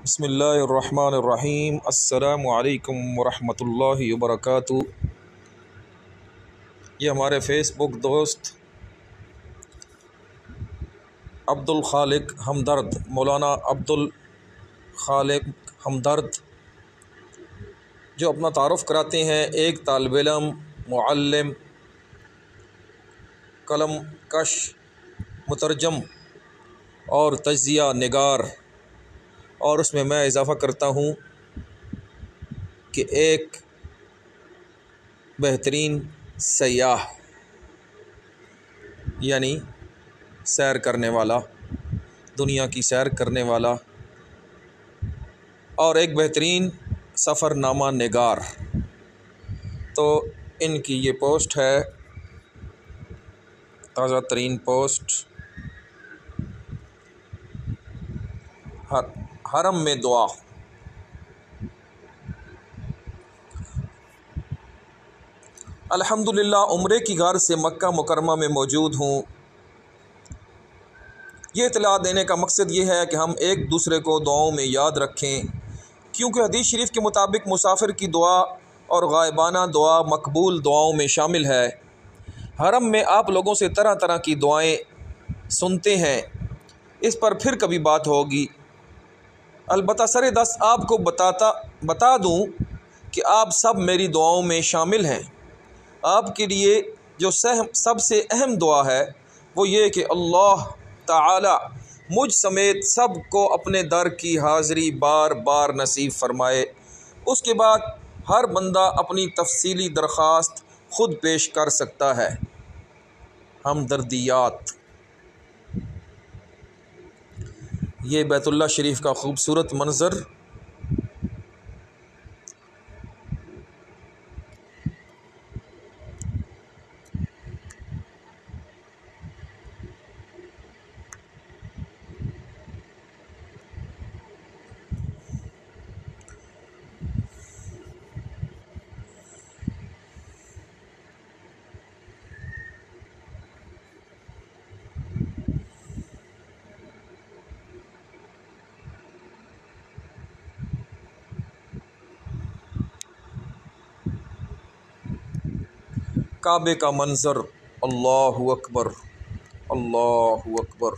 بسم اللہ الرحمن الرحیم۔ السلام علیکم ورحمۃ اللہ وبرکاتہ۔ یہ ہمارے فیس بک دوست عبدالخالق ہمدرد، مولانا عبدالخالق ہمدرد، جو اپنا تعارف کراتے ہیں ایک طالب علم، معلم، قلم کش، مترجم اور تجزیہ نگار، اور اس میں اضافہ کرتا ہوں کہ ایک بہترین سیاح، یعنی سیر کرنے والا، دنیا کی سیر کرنے والا، اور ایک بہترین سفر نامہ نگار۔ تو ان کی یہ پوسٹ ہے، تازہ ترین پوسٹ، حرم میں دعا۔ الحمدللہ عمرے کی غرض سے مکہ مکرمہ میں موجود ہوں۔ یہ اطلاع دینے کا مقصد یہ ہے کہ ہم ایک دوسرے کو دعاؤں میں یاد رکھیں، کیونکہ حدیث شریف کے مطابق مسافر کی دعا اور غائبانہ دعا مقبول دعاؤں میں شامل ہے۔ حرم میں آپ لوگوں سے طرح طرح کی دعائیں سنتے ہیں، اس پر پھر کبھی بات ہوگی۔ البتہ سر دست آپ کو بتا دوں کہ آپ سب میری دعاؤں میں شامل ہیں۔ آپ کے لیے جو سب سے اہم دعا ہے وہ یہ کہ اللہ تعالی مجھ سمیت سب کو اپنے در کی حاضری بار بار نصیب فرمائے۔ اس کے بعد ہر بندہ اپنی تفصیلی درخواست خود پیش کر سکتا ہے۔ ہمدردیات۔ یہ بیت اللہ شریف کا خوبصورت منظر کعبے کا منظر، اللہ اکبر، اللہ اکبر۔